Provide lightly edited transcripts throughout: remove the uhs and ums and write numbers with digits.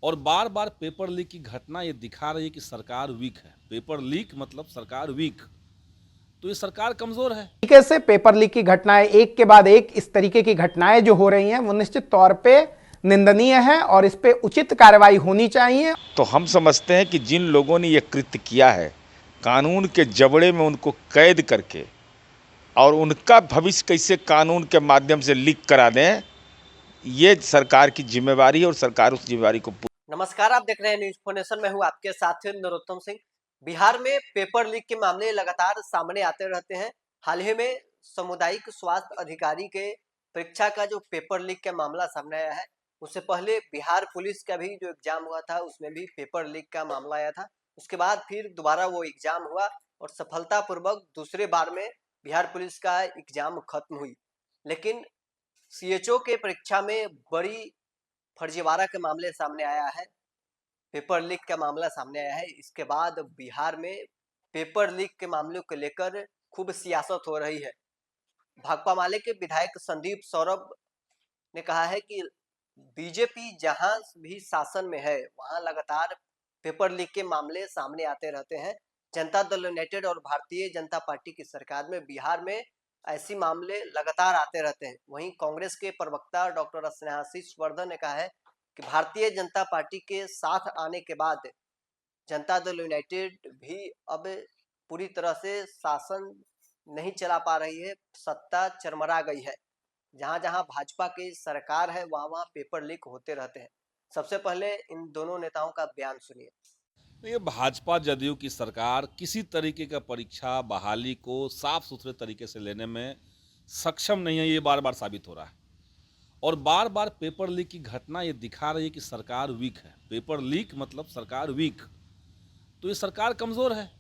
और बार बार paper leak की घटना ये दिखा रही है कि सरकार वीक है। पेपर लीक मतलब सरकार वीक, तो ये सरकार कमजोर है। तरीके से पेपर लीक की घटनाएं एक के बाद एक इस तरीके की घटनाएं जो हो रही हैं वो निश्चित तौर पे निंदनीय है और इस पे उचित कार्रवाई होनी चाहिए। तो हम समझते हैं कि जिन लोगों ने ये कृत्य किया है, कानून के जबड़े में उनको कैद करके और उनका भविष्य कैसे कानून के माध्यम से लीक करा दें, ये सरकार की जिम्मेवारी है और सरकार उस जिम्मेवारी को। नमस्कार, आप देख रहे हैं न्यूज फोनेशन में हूं आपके साथ नरोत्तम सिंह। बिहार में पेपर लीक के मामले लगातार सामने आते रहते हैं। हाल ही में सामुदायिक स्वास्थ्य अधिकारी के परीक्षा का जो पेपर लीक का मामला सामने आया है, उससे पहले बिहार पुलिस का भी जो एग्जाम हुआ था उसमें भी पेपर लीक का मामला आया था। उसके बाद फिर दोबारा वो एग्जाम हुआ और सफलतापूर्वक दूसरे बार में बिहार पुलिस का एग्जाम खत्म हुई। लेकिन सीएचओ के परीक्षा में बड़ी फर्जीवाड़ा के मामले सामने आया है, पेपर लीक का मामला सामने आया है। इसके बाद बिहार में पेपर लीक के मामलों को लेकर खूब सियासत हो रही है। भाकपा माले के विधायक संदीप सौरभ ने कहा है कि बीजेपी जहां भी शासन में है वहां लगातार पेपर लीक के मामले सामने आते रहते हैं। जनता दल यूनाइटेड और भारतीय जनता पार्टी की सरकार में बिहार में ऐसी मामले लगातार आते रहते हैं। वहीं कांग्रेस के प्रवक्ता डॉक्टर स्नेहाशीष वर्धन ने कहा है कि भारतीय जनता पार्टी के साथ आने के बाद जनता दल यूनाइटेड भी अब पूरी तरह से शासन नहीं चला पा रही है, सत्ता चरमरा गई है। जहां जहां भाजपा की सरकार है वहां वहां पेपर लीक होते रहते हैं। सबसे पहले इन दोनों नेताओं का बयान सुनिए। ये भाजपा जदयू की सरकार किसी तरीके का परीक्षा बहाली को साफ सुथरे तरीके से लेने में सक्षम नहीं है, ये बार बार साबित हो रहा है। और बार बार पेपर लीक की घटना ये दिखा रही है कि सरकार वीक है। पेपर लीक मतलब सरकार वीक, तो ये सरकार कमज़ोर है।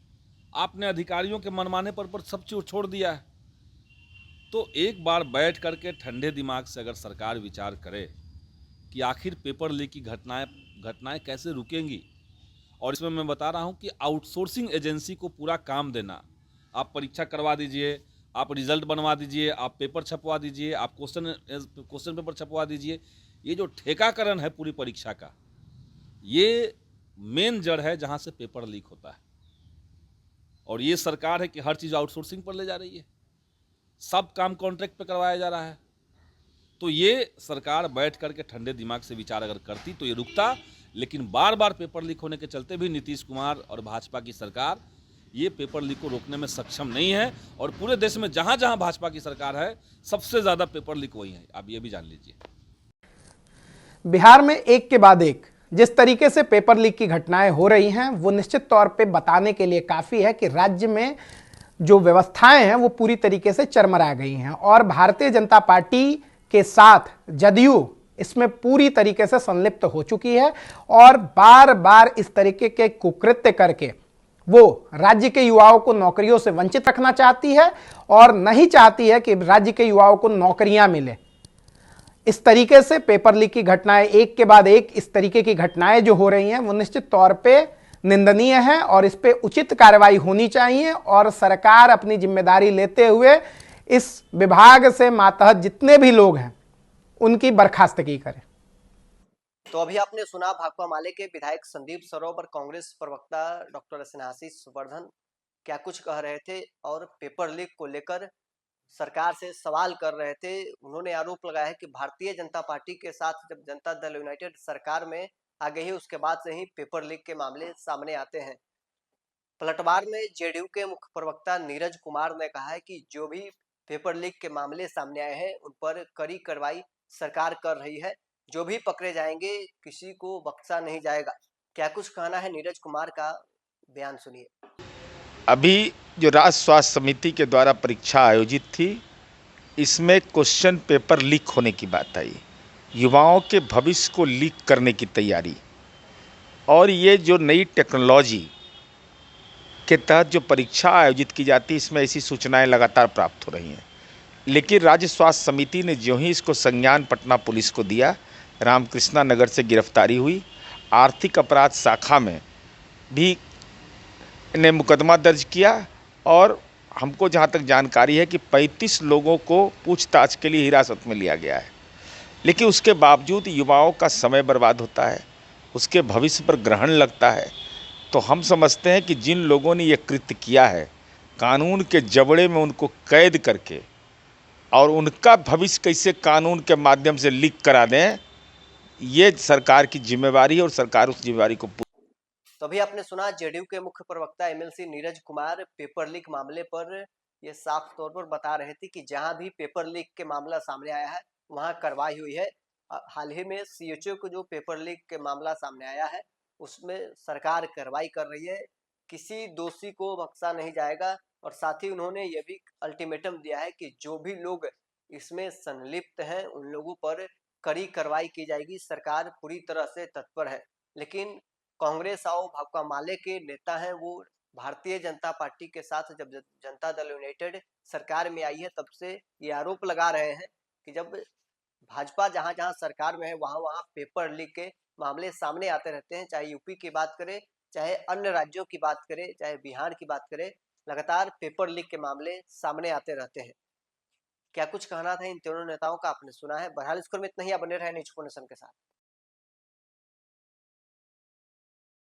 आपने अधिकारियों के मनमाने पर सब चीज़ छोड़ दिया है। तो एक बार बैठ करके ठंडे दिमाग से अगर सरकार विचार करे कि आखिर पेपर लीक की घटनाएं कैसे रुकेंगी, और इसमें मैं बता रहा हूं कि आउटसोर्सिंग एजेंसी को पूरा काम देना, आप परीक्षा करवा दीजिए, आप रिजल्ट बनवा दीजिए, आप पेपर छपवा दीजिए, आप क्वेश्चन पेपर छपवा दीजिए। ये जो ठेकाकरण है पूरी परीक्षा का, ये मेन जड़ है जहां से पेपर लीक होता है। और ये सरकार है कि हर चीज़ आउटसोर्सिंग पर ले जा रही है, सब काम कॉन्ट्रैक्ट पे करवाया जा रहा है। तो ये सरकार बैठ करके ठंडे दिमाग से विचार अगर करती तो ये रुकता। लेकिन बार बार पेपर लीक होने के चलते भी नीतीश कुमार और भाजपा की सरकार ये पेपर लीक को रोकने में सक्षम नहीं है। और पूरे देश में जहां जहां भाजपा की सरकार है सबसे ज़्यादा पेपर लीक वही है, आप ये भी जान लीजिए। बिहार में एक के बाद एक जिस तरीके से पेपर लीक की घटनाएं हो रही हैं वो निश्चित तौर पे बताने के लिए काफ़ी है कि राज्य में जो व्यवस्थाएं हैं वो पूरी तरीके से चरमरा गई हैं और भारतीय जनता पार्टी के साथ जदयू इसमें पूरी तरीके से संलिप्त हो चुकी है और बार बार इस तरीके के कुकृत्य करके वो राज्य के युवाओं को नौकरियों से वंचित रखना चाहती है और नहीं चाहती है कि राज्य के युवाओं को नौकरियां मिले। इस तरीके से पेपर लीक की घटनाएं एक के बाद एक इस तरीके की घटनाएं जो हो रही हैं वो निश्चित तौर पे निंदनीय है और इस पे उचित कार्रवाई होनी चाहिए और सरकार अपनी जिम्मेदारी लेते हुए इस विभाग से मातहत जितने भी लोग हैं उनकी बर्खास्तगी करे। तो अभी आपने सुना भाकपा माले के विधायक संदीप सौरभ और कांग्रेस प्रवक्ता डॉक्टर स्नेहाशीष वर्धन क्या कुछ कह रहे थे और पेपर लीक को लेकर सरकार से सवाल कर रहे थे। उन्होंने आरोप लगाया है कि भारतीय जनता पार्टी के साथ जब जनता दल यूनाइटेड सरकार में आ गई है उसके बाद से ही पेपर लीक के मामले सामने आते हैं। पलटवार में जेडीयू के मुख्य प्रवक्ता नीरज कुमार ने कहा है कि जो भी पेपर लीक के मामले सामने आए हैं उन पर कड़ी कार्रवाई सरकार कर रही है, जो भी पकड़े जाएंगे किसी को बख्शा नहीं जाएगा। क्या कुछ कहना है नीरज कुमार का, बयान सुनिए। अभी जो राज्य स्वास्थ्य समिति के द्वारा परीक्षा आयोजित थी, इसमें क्वेश्चन पेपर लीक होने की बात आई, युवाओं के भविष्य को लीक करने की तैयारी। और ये जो नई टेक्नोलॉजी के तहत जो परीक्षा आयोजित की जाती है इसमें ऐसी सूचनाएं लगातार प्राप्त हो रही हैं। लेकिन राज्य स्वास्थ्य समिति ने जो ही इसको संज्ञान पटना पुलिस को दिया, रामकृष्णा नगर से गिरफ्तारी हुई, आर्थिक अपराध शाखा में भी ने मुकदमा दर्ज किया और हमको जहां तक जानकारी है कि 35 लोगों को पूछताछ के लिए हिरासत में लिया गया है। लेकिन उसके बावजूद युवाओं का समय बर्बाद होता है, उसके भविष्य पर ग्रहण लगता है, तो हम समझते हैं कि जिन लोगों ने ये कृत्य किया है, कानून के जबड़े में उनको कैद करके और उनका भविष्य कैसे कानून के माध्यम से लीक करा दें, ये सरकार की जिम्मेवारी है और सरकार उस जिम्मेवारी को तो अभी आपने सुना जेडीयू के मुख्य प्रवक्ता MLC Neeraj Kumar paper leak मामले पर ये साफ तौर पर बता रहे थे कि जहां भी पेपर लीक के मामला सामने आया है वहां कार्रवाई हुई है। हाल ही में सीएचओ को जो पेपर लीक के मामला सामने आया है उसमें सरकार कार्रवाई कर रही है, किसी दोषी को बख्शा नहीं जाएगा। और साथ ही उन्होंने ये भी अल्टीमेटम दिया है कि जो भी लोग इसमें संलिप्त हैं उन लोगों पर कड़ी कार्रवाई की जाएगी। सरकार पूरी तरह से तत्पर है। लेकिन कांग्रेस और भाकपा माले के नेता हैं वो भारतीय जनता पार्टी के साथ जब जनता दल यूनाइटेड सरकार में आई है तब से ये आरोप लगा रहे हैं कि जब भाजपा जहां जहां सरकार में है वहां वहां पेपर लीक के मामले सामने आते रहते हैं। चाहे यूपी की बात करें, चाहे अन्य राज्यों की बात करें, चाहे बिहार की बात करें, लगातार पेपर लीक के मामले सामने आते रहते हैं। क्या कुछ कहना था इन तीनों नेताओं का आपने सुना है। बहरहाल स्कोर में इतना ही, आप बने रहे न्यूज़ नेशन के साथ।